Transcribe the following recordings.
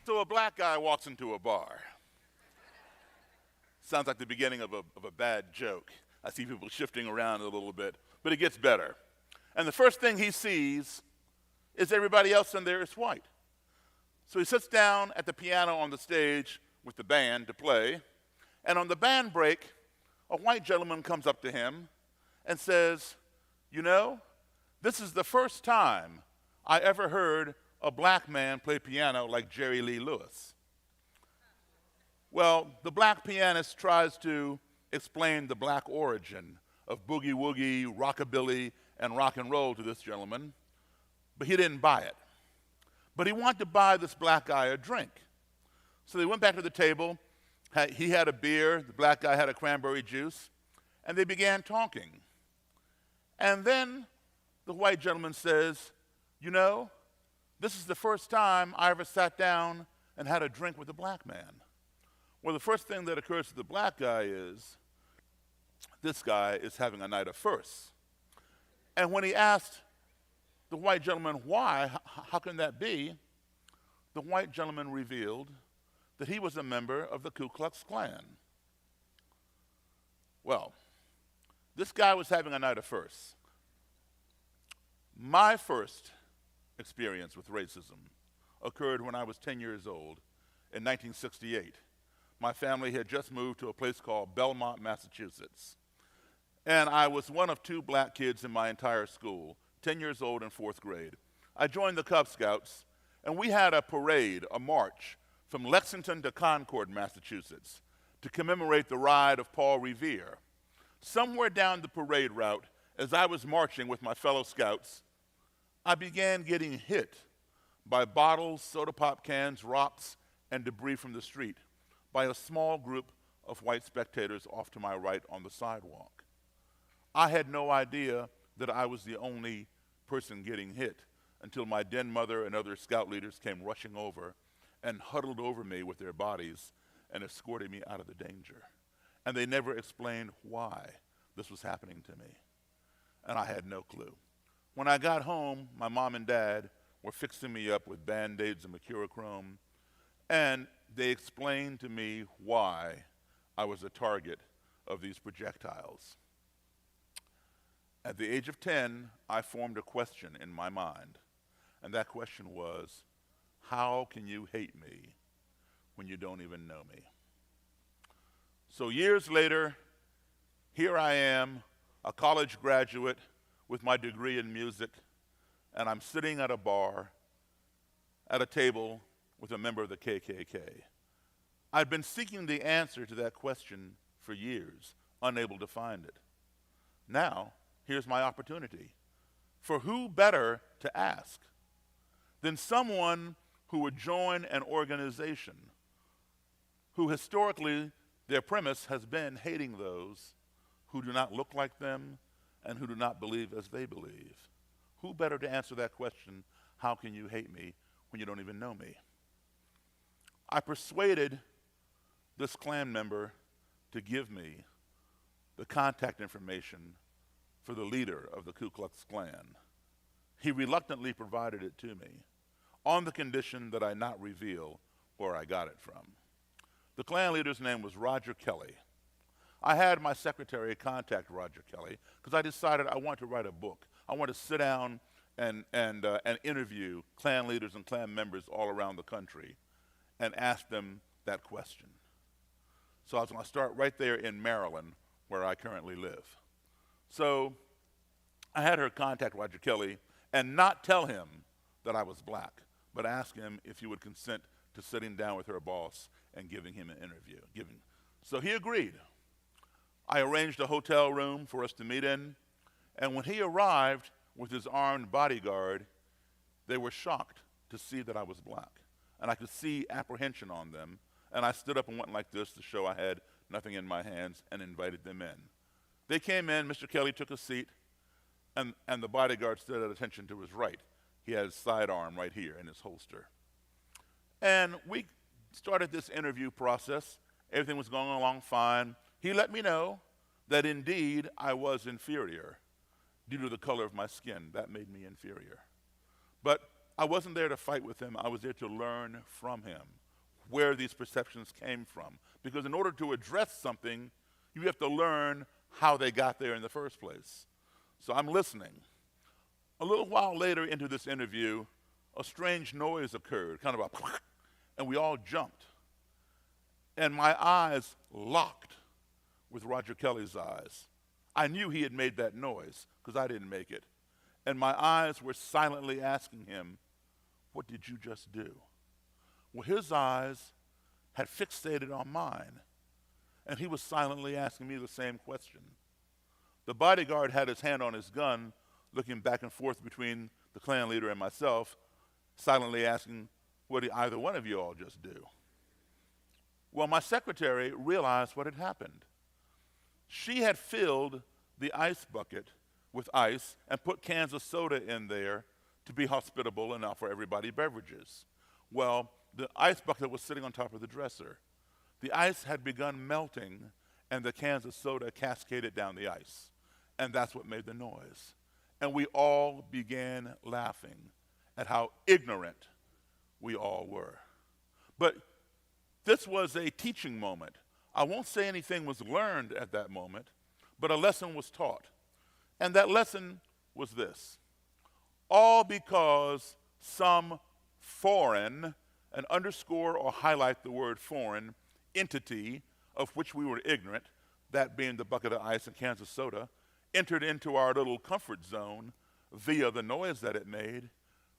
So a black guy walks into a bar. Sounds like the beginning of a bad joke. I see people shifting around a little bit, but it gets better. And the first thing he sees is everybody else in there is white. So he sits down at the piano on the stage with the band to play, and on the band break, a white gentleman comes up to him and says, "You know, this is the first time I ever heard a black man play piano like Jerry Lee Lewis." Well, the black pianist tries to explain the black origin of boogie woogie, rockabilly, and rock and roll to this gentleman, but he didn't buy it. But he wanted to buy this black guy a drink. So they went back to the table. He had a beer, the black guy had a cranberry juice, and they began talking. And then the white gentleman says, "You know, this is the first time I ever sat down and had a drink with a black man." Well, the first thing that occurs to the black guy is, this guy is having a night of firsts. And when he asked the white gentleman why, how can that be, the white gentleman revealed that he was a member of the Ku Klux Klan. Well, this guy was having a night of firsts. My first experience with racism occurred when I was 10 years old in 1968. My family had just moved to a place called Belmont, Massachusetts. And I was one of two black kids in my entire school, 10 years old in fourth grade. I joined the Cub Scouts, and we had a parade, a march, from Lexington to Concord, Massachusetts, to commemorate the ride of Paul Revere. Somewhere down the parade route, as I was marching with my fellow scouts, I began getting hit by bottles, soda pop cans, rocks, and debris from the street by a small group of white spectators off to my right on the sidewalk. I had no idea that I was the only person getting hit until my den mother and other scout leaders came rushing over and huddled over me with their bodies and escorted me out of the danger. And they never explained why this was happening to me. And I had no clue. When I got home, my mom and dad were fixing me up with Band-Aids and mercurochrome, and they explained to me why I was a target of these projectiles. At the age of 10, I formed a question in my mind, and that question was, how can you hate me when you don't even know me? So years later, here I am, a college graduate with my degree in music, and I'm sitting at a bar, at a table with a member of the KKK. I'd been seeking the answer to that question for years, unable to find it. Now, here's my opportunity. For who better to ask than someone who would join an organization who historically their premise has been hating those who do not look like them and who do not believe as they believe? Who better to answer that question, how can you hate me when you don't even know me? I persuaded this Klan member to give me the contact information for the leader of the Ku Klux Klan. He reluctantly provided it to me on the condition that I not reveal where I got it from. The Klan leader's name was Roger Kelly. I had my secretary contact Roger Kelly because I decided I want to write a book. I want to sit down and interview Klan leaders and Klan members all around the country and ask them that question. So I was going to start right there in Maryland, where I currently live. So I had her contact Roger Kelly and not tell him that I was black, but ask him if he would consent to sitting down with her boss and giving him an interview. So he agreed. I arranged a hotel room for us to meet in, and when he arrived with his armed bodyguard, they were shocked to see that I was black. And I could see apprehension on them, and I stood up and went like this to show I had nothing in my hands and invited them in. They came in, Mr. Kelly took a seat, and the bodyguard stood at attention to his right. He had his sidearm right here in his holster. And we started this interview process. Everything was going along fine. He let me know that indeed I was inferior due to the color of my skin. That made me inferior. But I wasn't there to fight with him. I was there to learn from him where these perceptions came from. Because in order to address something, you have to learn how they got there in the first place. So I'm listening. A little while later into this interview, a strange noise occurred, kind of a and we all jumped. And my eyes locked with Roger Kelly's eyes. I knew he had made that noise because I didn't make it. And my eyes were silently asking him, what did you just do? Well, his eyes had fixated on mine, and he was silently asking me the same question. The bodyguard had his hand on his gun, looking back and forth between the Klan leader and myself, silently asking, what did either one of you all just do? Well, my secretary realized what had happened. She had filled the ice bucket with ice and put cans of soda in there to be hospitable and offer everybody beverages. Well, the ice bucket was sitting on top of the dresser. The ice had begun melting, and the cans of soda cascaded down the ice. And that's what made the noise. And we all began laughing at how ignorant we all were. But this was a teaching moment. I won't say anything was learned at that moment, but a lesson was taught. And that lesson was this. All because some foreign, and underscore or highlight the word foreign, entity of which we were ignorant, that being the bucket of ice and cans of soda, entered into our little comfort zone via the noise that it made,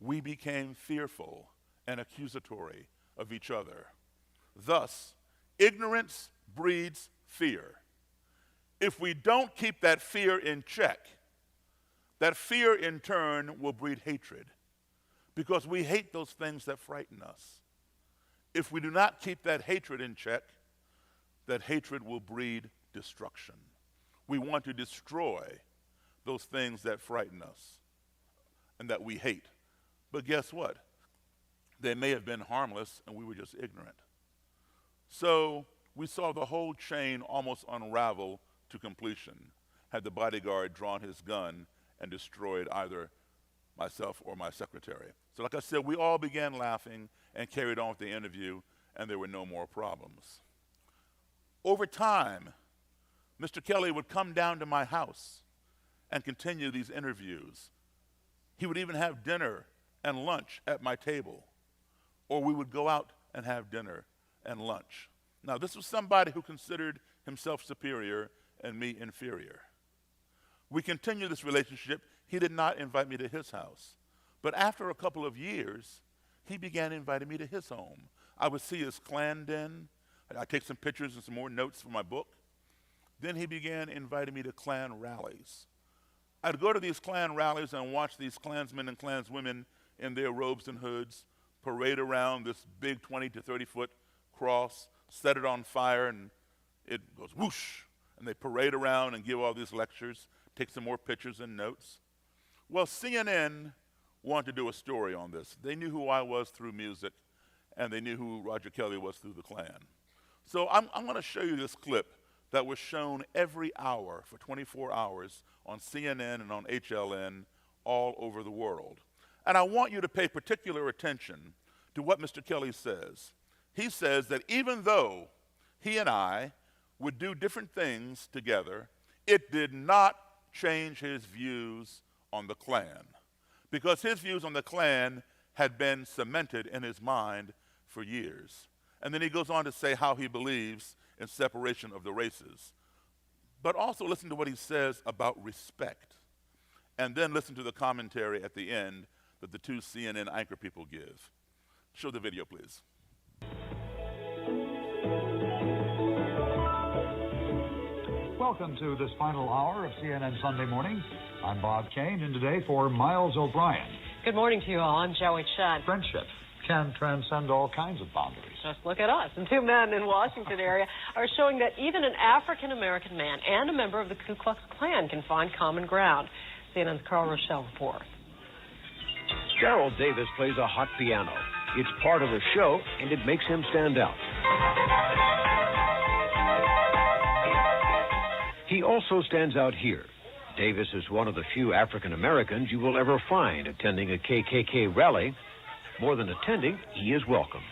we became fearful and accusatory of each other. Thus, ignorance breeds fear. If we don't keep that fear in check, that fear in turn will breed hatred, because we hate those things that frighten us. If we do not keep that hatred in check, that hatred will breed destruction. We want to destroy those things that frighten us and that we hate. But guess what? They may have been harmless and we were just ignorant. So we saw the whole chain almost unravel to completion had the bodyguard drawn his gun and destroyed either myself or my secretary. So like I said, we all began laughing and carried on with the interview, and there were no more problems. Over time, Mr. Kelly would come down to my house and continue these interviews. He would even have dinner and lunch at my table, or we would go out and have dinner and lunch. Now, this was somebody who considered himself superior and me inferior. We continued this relationship. He did not invite me to his house. But after a couple of years, he began inviting me to his home. I would see his Klan den. I'd take some pictures and some more notes for my book. Then he began inviting me to Klan rallies. I'd go to these Klan rallies and watch these Klansmen and Klanswomen in their robes and hoods parade around this big 20 to 30 foot cross, set it on fire, and it goes whoosh, and they parade around and give all these lectures, take some more pictures and notes. Well, CNN wanted to do a story on this. They knew who I was through music, and they knew who Roger Kelly was through the Klan. So I'm going to show you this clip that was shown every hour for 24 hours on CNN and on HLN all over the world. And I want you to pay particular attention to what Mr. Kelly says. He says that even though he and I would do different things together, it did not change his views on the Klan, because his views on the Klan had been cemented in his mind for years. And then he goes on to say how he believes in separation of the races. But also listen to what he says about respect. And then listen to the commentary at the end that the two CNN anchor people give. Show the video, please. Welcome to this final hour of CNN Sunday Morning. I'm Bob Kane, and today for Miles O'Brien. Good morning to you all. I'm Joey Chen. Friendship can transcend all kinds of boundaries. Just look at us. And two men in Washington area are showing that even an African-American man and a member of the Ku Klux Klan can find common ground. CNN's Carl Rochelle reports. Daryl Davis plays a hot piano. It's part of the show, and it makes him stand out. He also stands out here. Davis is one of the few African Americans you will ever find attending a KKK rally. More than attending, he is welcome.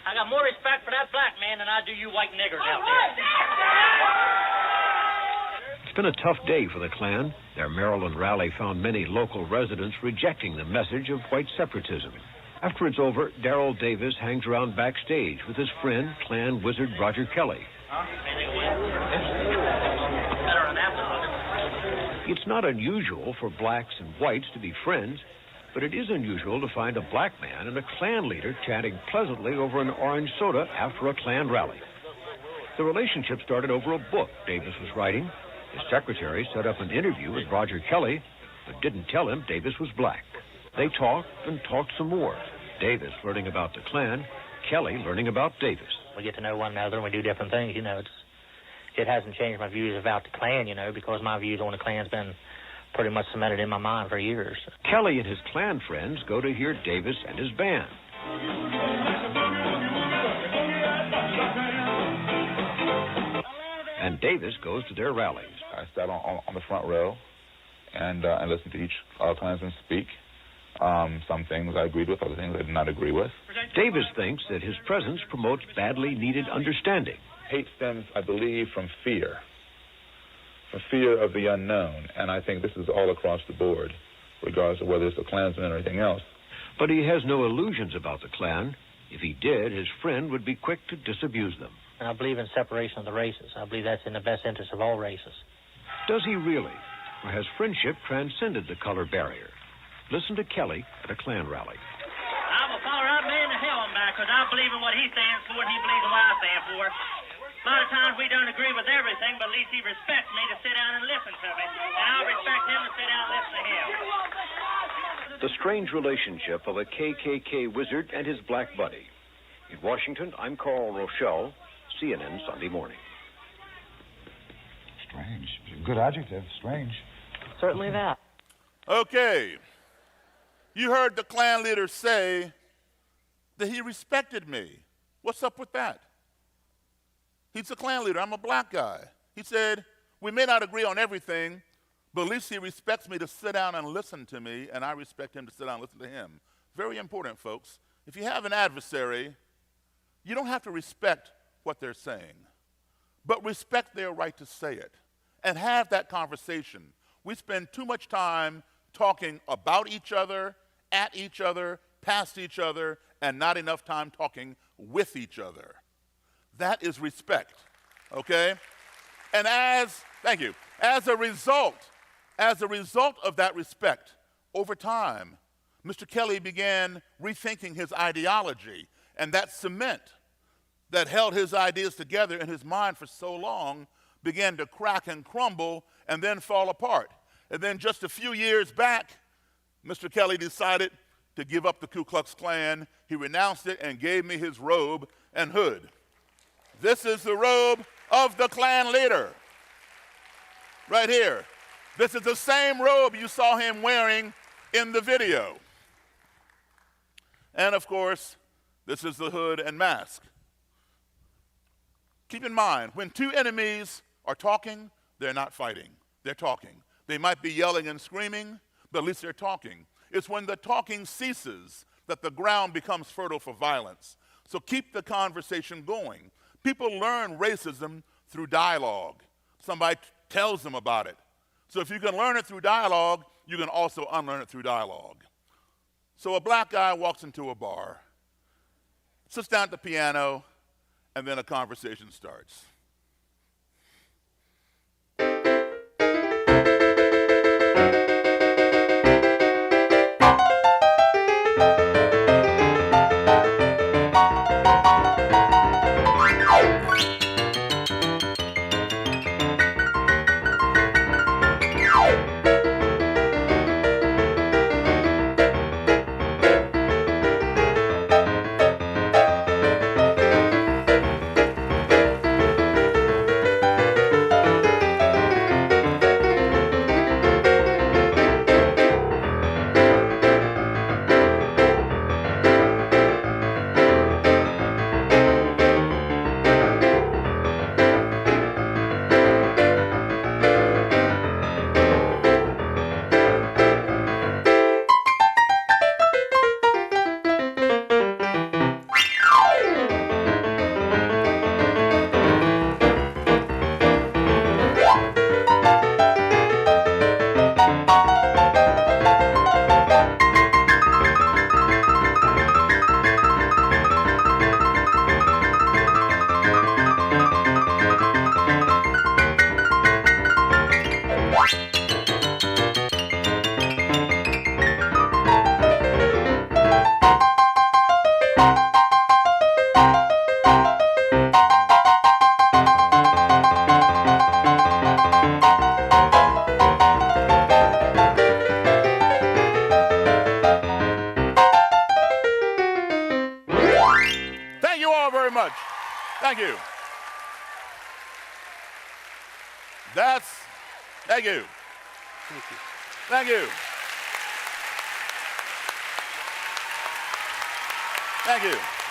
I got more respect for that black man than I do you white niggers out there. It's been a tough day for the Klan. Their Maryland rally found many local residents rejecting the message of white separatism. After it's over, Daryl Davis hangs around backstage with his friend, Klan wizard Roger Kelly. It's not unusual for blacks and whites to be friends, but it is unusual to find a black man and a Klan leader chatting pleasantly over an orange soda after a Klan rally. The relationship started over a book Davis was writing. His secretary set up an interview with Roger Kelly, but didn't tell him Davis was black. They talked and talked some more. Davis learning about the Klan, Kelly learning about Davis. We get to know one another and we do different things, you know. It hasn't changed my views about the Klan, you know, because my views on the Klan's been pretty much cemented in my mind for years. Kelly and his Klan friends go to hear Davis and his band. And Davis goes to their rallies. I sat on the front row and listened to each Klansman speak. Some things I agreed with, other things I did not agree with. Davis thinks that his presence promotes badly needed understanding. Hate stems, I believe, from fear of the unknown. And I think this is all across the board, regardless of whether it's a Klansman or anything else. But he has no illusions about the Klan. If he did, his friend would be quick to disabuse them. And I believe in separation of the races. I believe that's in the best interest of all races. Does he really? Or has friendship transcended the color barrier? Listen to Kelly at a Klan rally. I will follow right man to hell and back because I believe in what he stands for and he believes in what I stand for. A lot of times we don't agree with everything, but at least he respects me to sit down and listen to me. And I'll respect him to sit down and listen to him. The strange relationship of a KKK wizard and his black buddy. In Washington, I'm Carl Rochelle, CNN Sunday Morning. Strange. Good adjective. Strange. Certainly that. Okay. You heard the Klan leader say that he respected me. What's up with that? He's a Klan leader. I'm a black guy. He said, we may not agree on everything, but at least he respects me to sit down and listen to me, and I respect him to sit down and listen to him. Very important, folks. If you have an adversary, you don't have to respect what they're saying, but respect their right to say it and have that conversation. We spend too much time talking about each other, at each other, past each other, and not enough time talking with each other. That is respect, okay? And thank you, as a result of that respect, over time, Mr. Kelly began rethinking his ideology, and that cement that held his ideas together in his mind for so long began to crack and crumble and then fall apart. And then just a few years back, Mr. Kelly decided to give up the Ku Klux Klan. He renounced it and gave me his robe and hood. This is the robe of the Klan leader, right here. This is the same robe you saw him wearing in the video. And of course, this is the hood and mask. Keep in mind, when two enemies are talking, they're not fighting. They're talking. They might be yelling and screaming, but at least they're talking. It's when the talking ceases that the ground becomes fertile for violence. So keep the conversation going. People learn racism through dialogue. Somebody tells them about it. So if you can learn it through dialogue, you can also unlearn it through dialogue. So a black guy walks into a bar, sits down at the piano, and then a conversation starts. all very much. Thank you. Thank you. Thank you. Thank you.